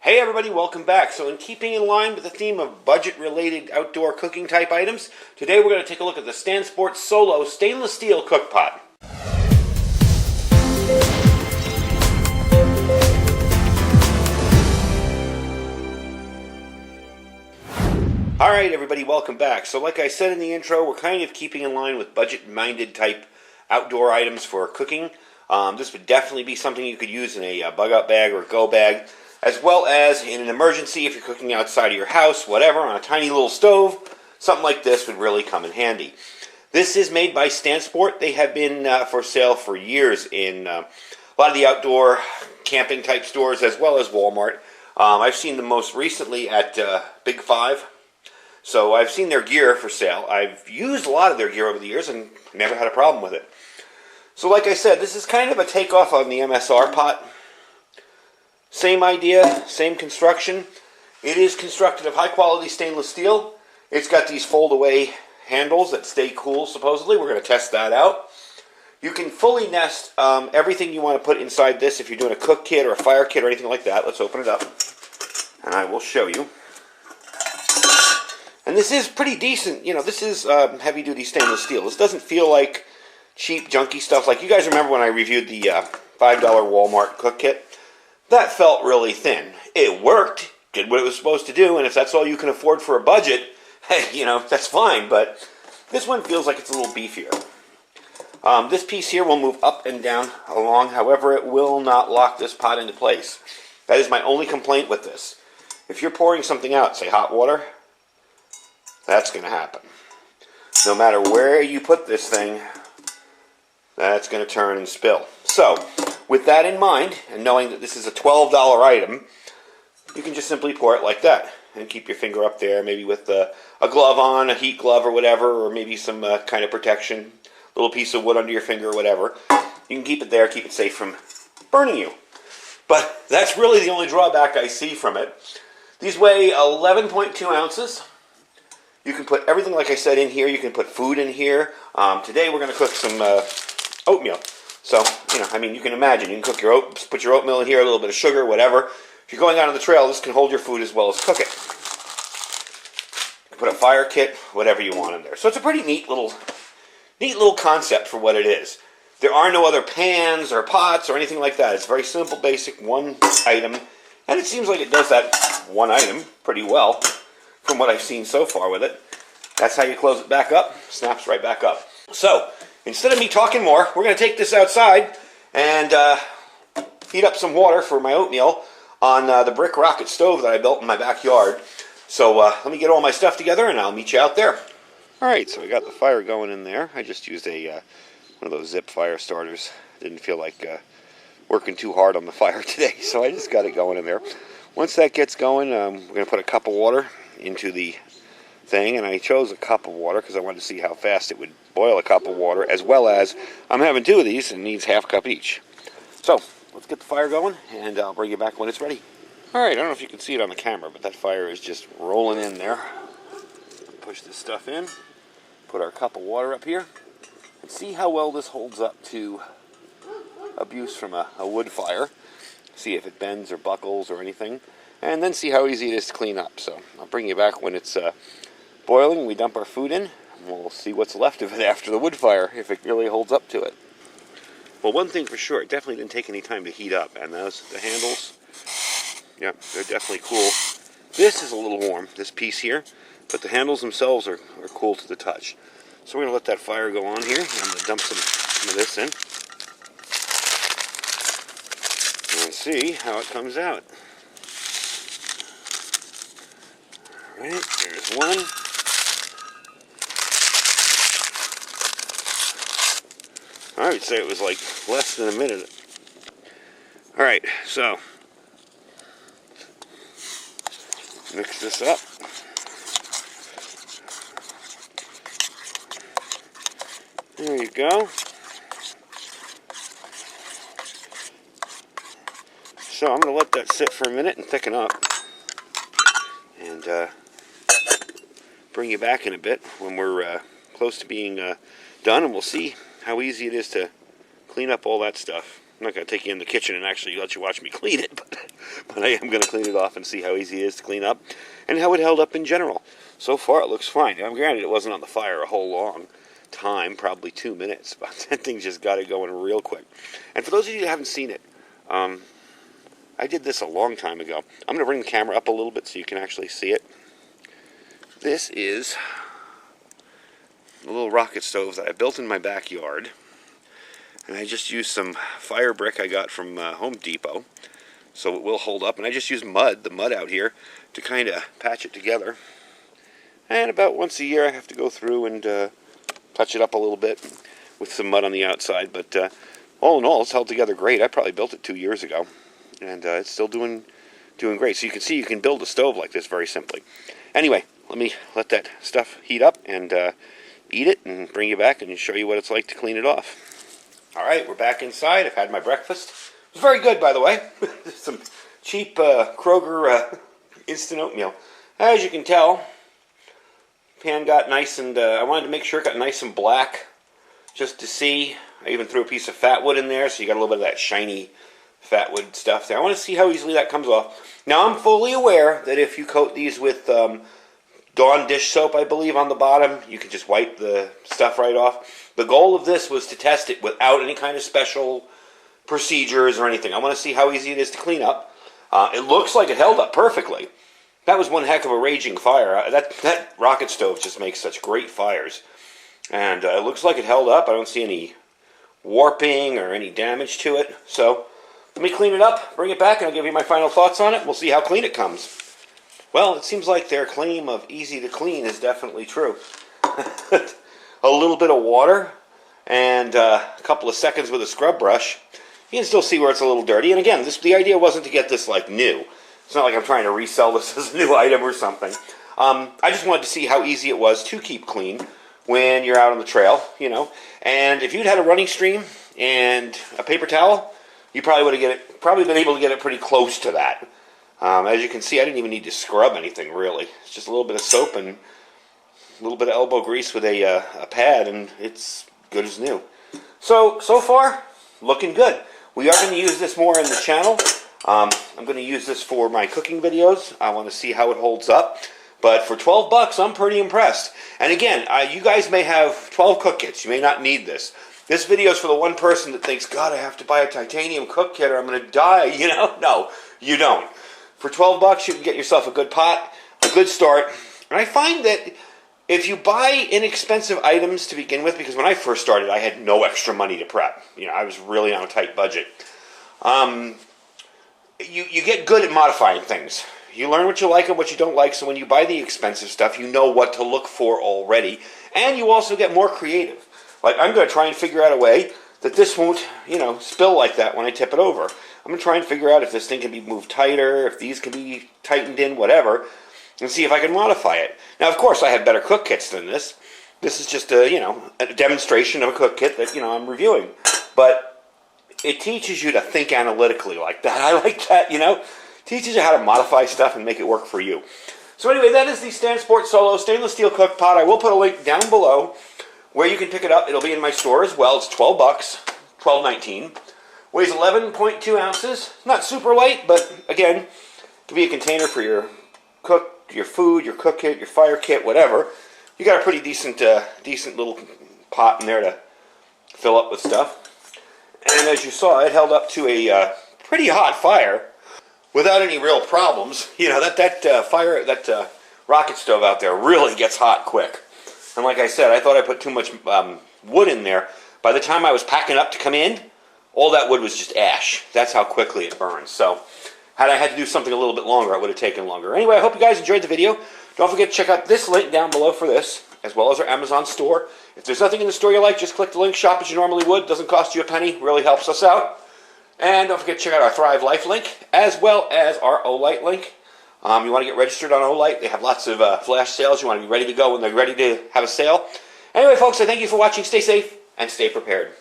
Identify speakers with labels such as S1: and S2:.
S1: Hey everybody, welcome back. So in keeping in line with the theme of budget-related outdoor cooking type items, today we're going to take a look at the Stansport Solo stainless steel cook pot. Alright everybody, welcome back. So like I said in the intro, we're kind of keeping in line with budget-minded type outdoor items for cooking. This would definitely be something you could use in a bug-out bag or a go bag, as well as in an emergency if you're cooking outside of your house, whatever, on a tiny little stove. Something like this would really come in handy. This is made by Stansport. They have been for sale for years in a lot of the outdoor camping type stores, as well as Walmart. I've seen them most recently at Big 5. So I've seen their gear for sale. I've used a lot of their gear over the years and never had a problem with it. So like I said, this is kind of a takeoff on the MSR pot. Same idea, same construction. It is constructed of high quality stainless steel. It's got these fold away handles that stay cool supposedly. We're going to test that out. You can fully nest everything you want to put inside this if you're doing a cook kit or a fire kit or anything like that. Let's open it up and I will show you. And this is pretty decent. You know, this is heavy duty stainless steel. This doesn't feel like cheap junky stuff. Like you guys remember when I reviewed the $5 Walmart cook kit? That felt really thin. It worked, did what it was supposed to do, and if that's all you can afford for a budget, hey, you know, that's fine, but this one feels like it's a little beefier. This piece here will move up and down along, however, it will not lock this pot into place. That is my only complaint with this. If you're pouring something out, say hot water, that's going to happen. No matter where you put this thing, that's going to turn and spill. So, with that in mind, and knowing that this is a $12 item, you can just simply pour it like that, and keep your finger up there, maybe with a glove on, a heat glove or whatever, or maybe some kind of protection, little piece of wood under your finger or whatever. You can keep it there, keep it safe from burning you. But that's really the only drawback I see from it. These weigh 11.2 ounces. You can put everything, like I said, in here. You can put food in here. Today we're going to cook some oatmeal. So, you know, I mean, you can imagine, you can cook your oats, put your oatmeal in here, a little bit of sugar, whatever. If you're going out on the trail, this can hold your food as well as cook it. You can put a fire kit, whatever you want in there. So it's a pretty neat little concept for what it is. There are no other pans or pots or anything like that. It's very simple, basic, one item. And it seems like it does that one item pretty well from what I've seen so far with it. That's how you close it back up. Snaps right back up. So, instead of me talking more, we're going to take this outside and heat up some water for my oatmeal on the brick rocket stove that I built in my backyard. So let me get all my stuff together and I'll meet you out there. Alright, so we got the fire going in there. I just used one of those zip fire starters. Didn't feel like working too hard on the fire today, so I just got it going in there. Once that gets going, we're going to put a cup of water into the thing, and I chose a cup of water because I wanted to see how fast it would boil a cup of water, as well as I'm having two of these and it needs half a cup each. So let's get the fire going and I'll bring you back when it's ready. Alright, I don't know if you can see it on the camera, but that fire is just rolling in there. Push this stuff in, put our cup of water up here, and see how well this holds up to abuse from a wood fire. See if it bends or buckles or anything, and then see how easy it is to clean up. So I'll bring you back when it's boiling. We dump our food in, and we'll see what's left of it after the wood fire, if it really holds up to it. Well, one thing for sure, it definitely didn't take any time to heat up, and the handles, yeah, they're definitely cool. This is a little warm, this piece here, but the handles themselves are cool to the touch. So we're going to let that fire go on here, and I'm going to dump some of this in, and see how it comes out. Alright, there's one. I would say it was like less than a minute. Alright, so mix this up. There you go. So I'm going to let that sit for a minute and thicken up. And bring you back in a bit when we're close to being done, and we'll see how easy it is to clean up all that stuff. I'm not going to take you in the kitchen and actually let you watch me clean it, but I am going to clean it off and see how easy it is to clean up and how it held up in general. So far, it looks fine. Now, granted, it wasn't on the fire a whole long time, probably 2 minutes, but that thing just got it going real quick. And for those of you that haven't seen it, I did this a long time ago. I'm going to bring the camera up a little bit so you can actually see it. This is a little rocket stove that I built in my backyard. And I just used some fire brick I got from Home Depot, so it will hold up. And I just used mud, the mud out here, to kind of patch it together. And about once a year I have to go through and touch it up a little bit with some mud on the outside. But all in all, it's held together great. I probably built it 2 years ago, and it's still doing great. So you can see you can build a stove like this very simply. Anyway, let me let that stuff heat up and eat it and bring you back and show you what it's like to clean it off. Alright, we're back inside. I've had my breakfast. It was very good, by the way. Some cheap Kroger instant oatmeal. As you can tell, pan got nice and I wanted to make sure it got nice and black just to see. I even threw a piece of fat wood in there, so you got a little bit of that shiny fat wood stuff there. I want to see how easily that comes off. Now, I'm fully aware that if you coat these with Dawn dish soap, I believe, on the bottom, you can just wipe the stuff right off. The goal of this was to test it without any kind of special procedures or anything. I want to see how easy it is to clean up. It looks like it held up perfectly. That was one heck of a raging fire. That rocket stove just makes such great fires. And it looks like it held up. I don't see any warping or any damage to it. So let me clean it up, bring it back, and I'll give you my final thoughts on it. We'll see how clean it comes. Well, it seems like their claim of easy to clean is definitely true. A little bit of water and a couple of seconds with a scrub brush. You can still see where it's a little dirty. And again, the idea wasn't to get this like new. It's not like I'm trying to resell this as a new item or something. I just wanted to see how easy it was to keep clean when you're out on the trail, you know. And if you'd had a running stream and a paper towel, you probably would have been able to get it pretty close to that. As you can see, I didn't even need to scrub anything, really. It's just a little bit of soap and a little bit of elbow grease with a pad, and it's good as new. So far, looking good. We are going to use this more in the channel. I'm going to use this for my cooking videos. I want to see how it holds up. But for 12 bucks, I'm pretty impressed. And again, you guys may have 12 cook kits. You may not need this. This video is for the one person that thinks, God, I have to buy a titanium cook kit or I'm going to die, you know? No, you don't. For 12 bucks, you can get yourself a good pot, a good start. And I find that if you buy inexpensive items to begin with, because when I first started, I had no extra money to prep. You know, I was really on a tight budget. You get good at modifying things. You learn what you like and what you don't like, so when you buy the expensive stuff, you know what to look for already. And you also get more creative. Like, I'm going to try and figure out a way that this won't, you know, spill like that when I tip it over. I'm going to try and figure out if this thing can be moved tighter, if these can be tightened in, whatever, and see if I can modify it. Now, of course, I have better cook kits than this. This is just a, you know, a demonstration of a cook kit that, you know, I'm reviewing. But it teaches you to think analytically like that. I like that, you know. Teaches you how to modify stuff and make it work for you. So anyway, that is the Stansport Solo stainless steel cook pot. I will put a link down below where you can pick it up. It'll be in my store as well. It's 12 bucks, $12.19. Weighs 11.2 ounces. Not super light, but again, it could be a container for your food, your cook kit, your fire kit, whatever. You got a pretty decent little pot in there to fill up with stuff. And as you saw, it held up to a pretty hot fire without any real problems. You know, that rocket stove out there really gets hot quick. And like I said, I thought I put too much wood in there. By the time I was packing up to come in, all that wood was just ash. That's how quickly it burns. So, had I had to do something a little bit longer, it would have taken longer. Anyway, I hope you guys enjoyed the video. Don't forget to check out this link down below for this, as well as our Amazon store. If there's nothing in the store you like, just click the link, shop as you normally would. Doesn't cost you a penny, really helps us out. And don't forget to check out our Thrive Life link, as well as our Olight link. You want to get registered on Olight. They have lots of flash sales. You want to be ready to go when they're ready to have a sale. Anyway, folks, I thank you for watching. Stay safe and stay prepared.